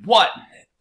What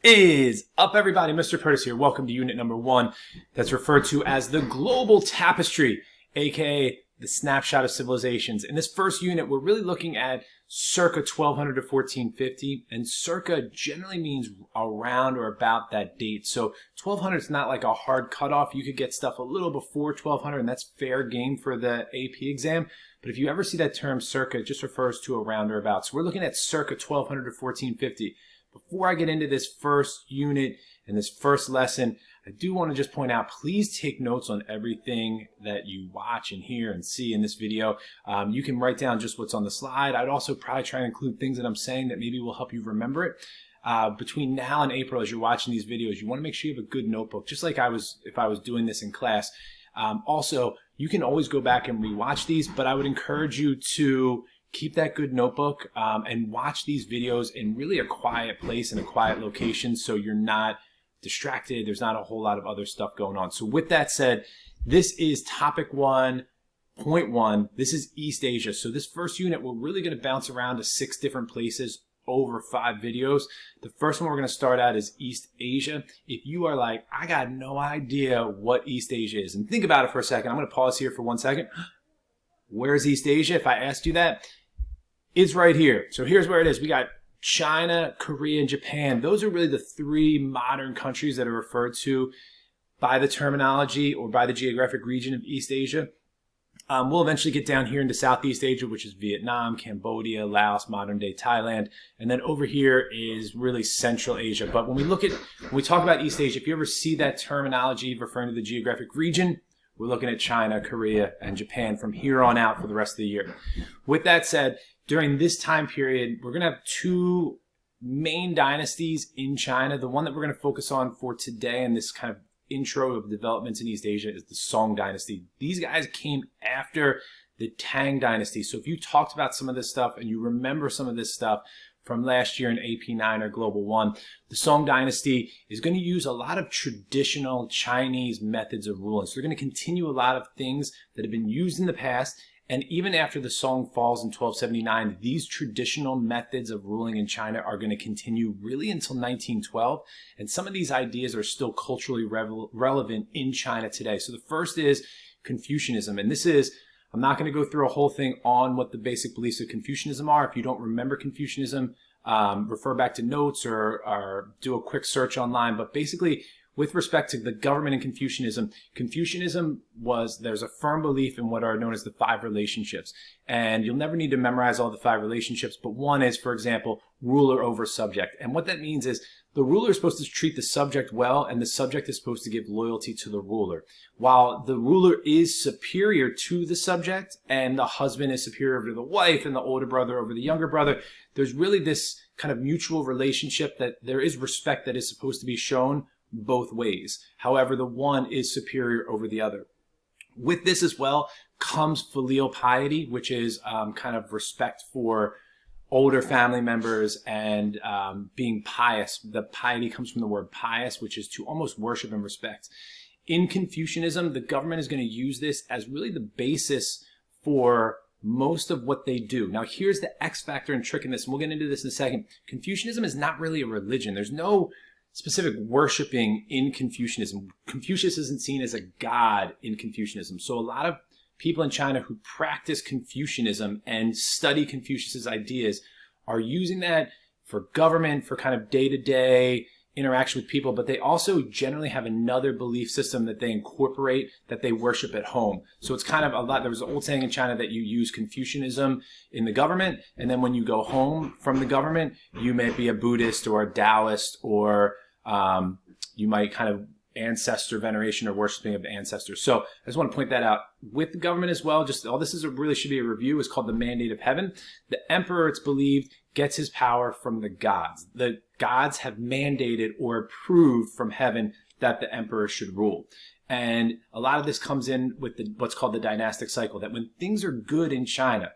is up, everybody? Mr. Curtis here. Welcome to unit number 1 that's referred to as the Global Tapestry, aka the Snapshot of Civilizations. In this first unit, we're really looking at circa 1200 to 1450, and circa generally means around or about that date. So 1200 is not like a hard cutoff. You could get stuff a little before 1200, and that's fair game for the AP exam. But if you ever see that term circa, it just refers to around or about. So we're looking at circa 1200 to 1450. Before I get into this first unit and this first lesson, I do want to just point out, please take notes on everything that you watch and hear and see in this video. You can write down just what's on the slide. I'd also probably try and include things that I'm saying that maybe will help you remember it. Between now and April, as you're watching these videos, you want to make sure you have a good notebook, just like if I was doing this in class. Also, you can always go back and rewatch these, but I would encourage you to keep that good notebook and watch these videos in really a quiet place, in a quiet location, so you're not distracted. There's not a whole lot of other stuff going on. So with that said, this is topic 1.1. This is East Asia. So this first unit, we're really going to bounce around to 6 different places over 5 videos. The first one we're going to start at is East Asia. If you are like, I got no idea what East Asia is, and think about it for a second. I'm going to pause here for 1 second. Where's East Asia? If I asked you that, it's right here. So here's where it is. We got China, Korea, and Japan. Those are really the 3 modern countries that are referred to by the terminology or by the geographic region of East Asia. We'll eventually get down here into Southeast Asia, which is Vietnam, Cambodia, Laos, modern-day Thailand, and then over here is really Central Asia. But when we talk about East Asia, if you ever see that terminology referring to the geographic region, we're looking at China, Korea, and Japan from here on out for the rest of the year. With that said, during this time period, we're going to have 2 main dynasties in China. The one that we're going to focus on for today and this kind of intro of developments in East Asia is the Song dynasty. These guys came after the Tang dynasty. So if you talked about some of this stuff and you remember some of this stuff from last year in AP 9 or Global 1, the Song dynasty is going to use a lot of traditional Chinese methods of ruling. So they're going to continue a lot of things that have been used in the past. And even after the Song falls in 1279, these traditional methods of ruling in China are going to continue really until 1912. And some of these ideas are still culturally relevant in China today. So the first is Confucianism. And this is, I'm not going to go through a whole thing on what the basic beliefs of Confucianism are. If you don't remember Confucianism, refer back to notes or do a quick search online. But basically, with respect to the government and Confucianism there's a firm belief in what are known as the 5 relationships. And you'll never need to memorize all the 5 relationships, but one is, for example, ruler over subject. And what that means is the ruler is supposed to treat the subject well, and the subject is supposed to give loyalty to the ruler. While the ruler is superior to the subject, and the husband is superior over the wife, and the older brother over the younger brother, there's really this kind of mutual relationship that there is respect that is supposed to be shown both ways. However, the one is superior over the other. With this as well comes filial piety, which is kind of respect for older family members and being pious. The piety comes from the word pious, which is to almost worship and respect. In Confucianism, the government is going to use this as really the basis for most of what they do. Now, here's the X factor and trick in this, and we'll get into this in a second. Confucianism is not really a religion. There's no specific worshiping in Confucianism. Confucius isn't seen as a god in Confucianism. So a lot of people in China who practice Confucianism and study Confucius's ideas are using that for government, for kind of day-to-day interaction with people, but they also generally have another belief system that they incorporate, that they worship at home. So it's kind of a lot. There was an old saying in China that you use Confucianism in the government, and then when you go home from the government, you may be a Buddhist or a Taoist, or you might kind of ancestor veneration or worshiping of ancestors. So I just want to point that out. With the government as well, just all this is really should be a review, is called the Mandate of Heaven. The emperor, it's believed, gets his power from the gods. The gods have mandated or approved from heaven that the emperor should rule. And a lot of this comes in with what's called the dynastic cycle, that when things are good in China,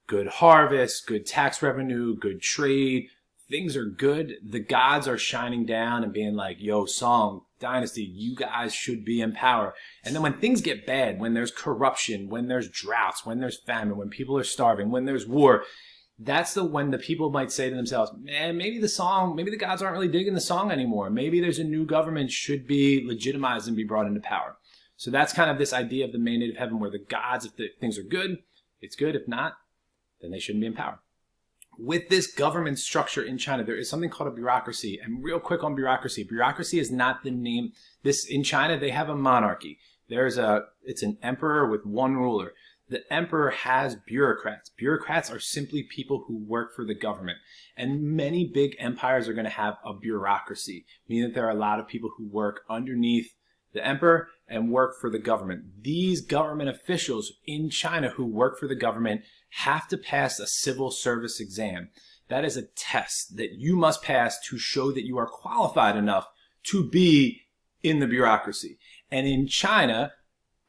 good harvest, good tax revenue, good trade, things are good, the gods are shining down and being like, yo, Song dynasty, you guys should be in power. And then when things get bad, when there's corruption, when there's droughts, when there's famine, when people are starving, when there's war, that's when the people might say to themselves, man, maybe the gods aren't really digging the song anymore. Maybe there's a new government should be legitimized and be brought into power. So that's kind of this idea of the mandate of heaven, where the gods, if things are good, it's good. If not, then they shouldn't be in power. With this government structure in China, there is something called a bureaucracy. And real quick on bureaucracy. Bureaucracy is not the name. In China, they have a monarchy. It's an emperor with one ruler. The emperor has bureaucrats. Bureaucrats are simply people who work for the government. And many big empires are going to have a bureaucracy, meaning that there are a lot of people who work underneath the emperor and work for the government. These government officials in China who work for the government have to pass a civil service exam. That is a test that you must pass to show that you are qualified enough to be in the bureaucracy. And in China,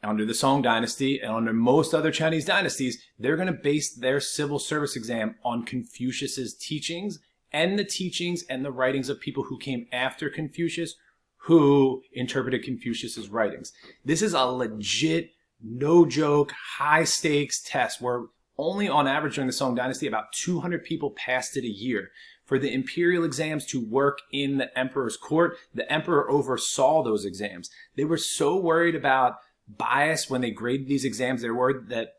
under the Song Dynasty and under most other Chinese dynasties, they're going to base their civil service exam on Confucius's teachings and the teachings and the writings of people who came after Confucius, who interpreted Confucius's writings. This is a legit, no joke, high stakes test where only on average during the Song Dynasty, about 200 people passed it a year. For the imperial exams to work in the emperor's court, the emperor oversaw those exams. They were so worried about bias when they graded these exams. They were worried that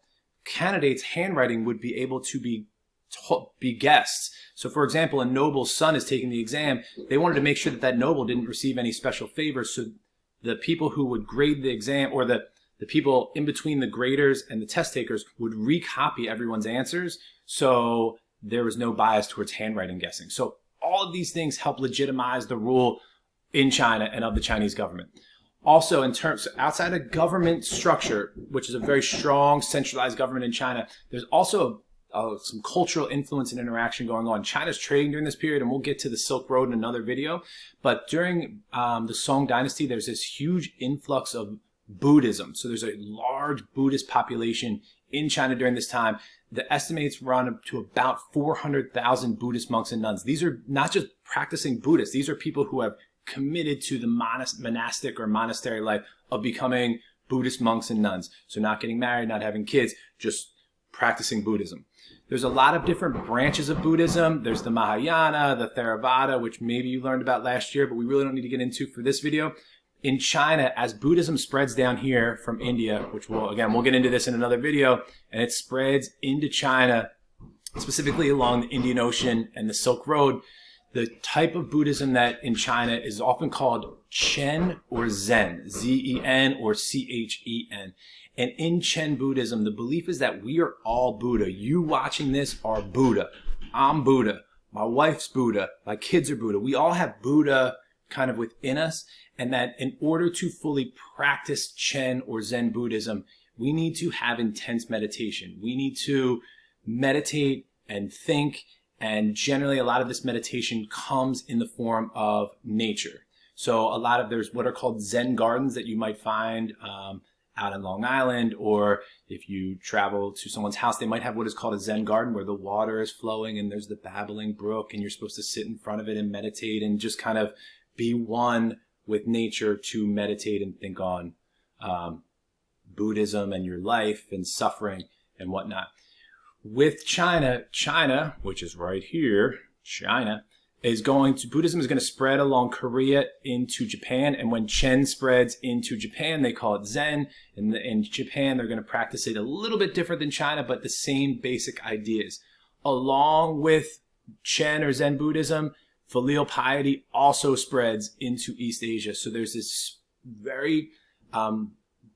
candidates' handwriting would be able to be guessed. So, for example, a noble's son is taking the exam. They wanted to make sure that that noble didn't receive any special favors. So the people who would grade the exam, or the people in between the graders and the test takers, would recopy everyone's answers. So there was no bias towards handwriting guessing. So all of these things help legitimize the rule in China and of the Chinese government. Also, in terms outside of government structure, which is a very strong centralized government in China, there's also some cultural influence and interaction going on. China's trading during this period, and we'll get to the Silk Road in another video. But during the Song Dynasty, there's this huge influx of Buddhism. So there's a large Buddhist population in China during this time. The estimates run up to about 400,000 Buddhist monks and nuns. These are not just practicing Buddhists. These are people who have committed to the monastic or monastery life of becoming Buddhist monks and nuns. So not getting married, not having kids, just practicing Buddhism. There's a lot of different branches of Buddhism. There's the Mahayana, the Theravada, which maybe you learned about last year, but we really don't need to get into for this video. In China, as Buddhism spreads down here from India, which we'll get into this in another video, and it spreads into China, specifically along the Indian Ocean and the Silk Road, the type of Buddhism that in China is often called Chen or Zen, Z-E-N or C-H-E-N. And in Chen Buddhism, the belief is that we are all Buddha. You watching this are Buddha. I'm Buddha. My wife's Buddha. My kids are Buddha. We all have Buddha kind of within us. And that in order to fully practice Chen or Zen Buddhism, we need to have intense meditation. We need to meditate and think. And generally, a lot of this meditation comes in the form of nature. So there's what are called Zen gardens that you might find out in Long Island, or if you travel to someone's house, they might have what is called a Zen garden where the water is flowing and there's the babbling brook and you're supposed to sit in front of it and meditate and just kind of be one with nature to meditate and think on Buddhism and your life and suffering and whatnot. With China, which is right here, Buddhism is going to spread along Korea into Japan. And when Chen spreads into Japan, they call it Zen. And in Japan, they're going to practice it a little bit different than China, but the same basic ideas. Along with Chen or Zen Buddhism, filial piety also spreads into East Asia. So there's this very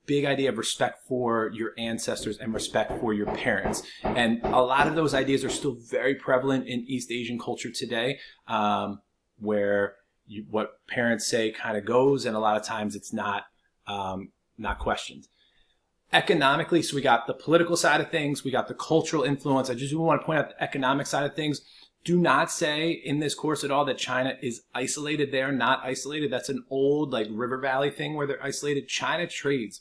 big idea of respect for your ancestors and respect for your parents. And a lot of those ideas are still very prevalent in East Asian culture today, where what parents say kind of goes, and a lot of times it's not questioned. Economically, so we got the political side of things, we got the cultural influence. I just want to point out the economic side of things. Do not say in this course at all that China is isolated. They are not isolated. That's an old River Valley thing where they're isolated. China trades.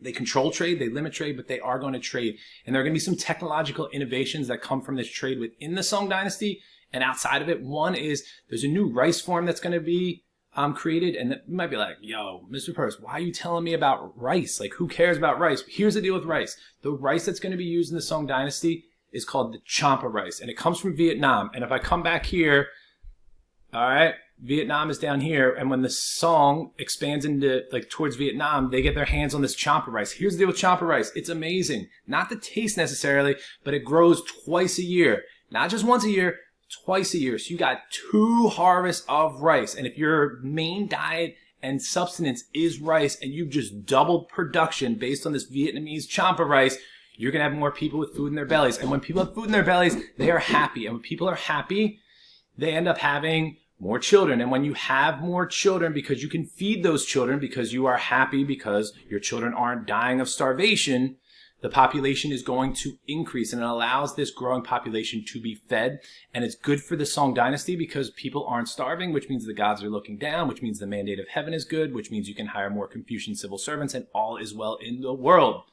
They control trade, they limit trade, but they are going to trade. And there are going to be some technological innovations that come from this trade within the Song Dynasty and outside of it. One is there's a new rice form that's going to be created. And you might be like, yo, Mr. Purse, why are you telling me about rice? Who cares about rice? Here's the deal with rice. The rice that's going to be used in the Song Dynasty is called the champa rice, and it comes from Vietnam. And if I come back here, all right, Vietnam is down here, and when the song expands into like towards Vietnam, they get their hands on this champa rice. Here's the deal with champa rice. It's amazing. Not the taste necessarily, but it grows twice a year. Not just once a year, twice a year. So you got 2 harvests of rice. And if your main diet and substance is rice and you've just doubled production based on this Vietnamese champa rice, you're going to have more people with food in their bellies. And when people have food in their bellies, they are happy. And when people are happy, they end up having more children. And when you have more children, because you can feed those children, because you are happy, because your children aren't dying of starvation, the population is going to increase, and it allows this growing population to be fed. And it's good for the Song Dynasty because people aren't starving, which means the gods are looking down, which means the mandate of heaven is good, which means you can hire more Confucian civil servants, and all is well in the world.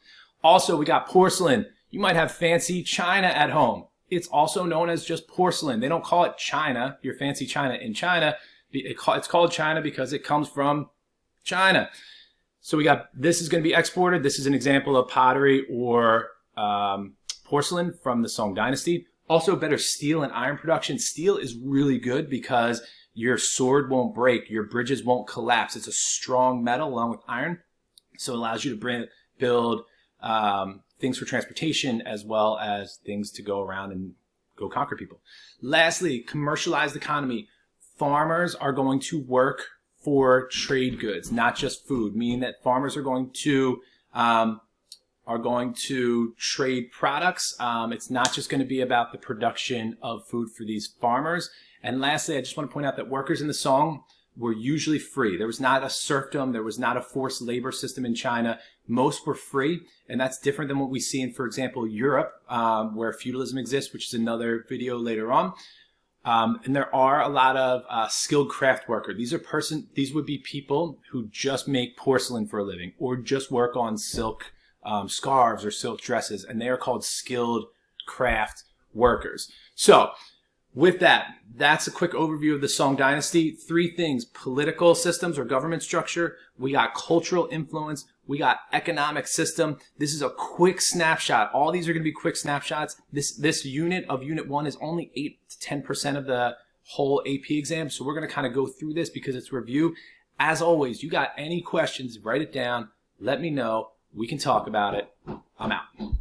Also, we got porcelain. You might have fancy china at home. It's also known as just porcelain. They don't call it china, your fancy china in China. It's called china because it comes from China. So we got, this is going to be exported. This is an example of pottery or porcelain from the Song Dynasty. Also better steel and iron production. Steel is really good because your sword won't break. Your bridges won't collapse. It's a strong metal along with iron. So it allows you to build things for transportation as well as things to go around and go conquer people. Lastly, commercialized economy. Farmers are going to work for trade goods, not just food, meaning that farmers are going to trade products. It's not just going to be about the production of food for these farmers. And lastly, I just want to point out that workers in the song were usually free. There was not a serfdom. There was not a forced labor system in China. Most were free, and that's different than what we see in, for example, Europe, where feudalism exists, which is another video later on. And there are a lot of skilled craft workers. These would be people who just make porcelain for a living or just work on silk scarves or silk dresses, and they are called skilled craft workers. So with that, that's a quick overview of the Song Dynasty. 3 things: political systems or government structure. We got cultural influence. We got economic system. This is a quick snapshot. All these are going to be quick snapshots. This unit of Unit 1 is only 8 to 10% of the whole AP exam. So we're going to kind of go through this because it's review. As always, you got any questions, write it down. Let me know. We can talk about it. I'm out.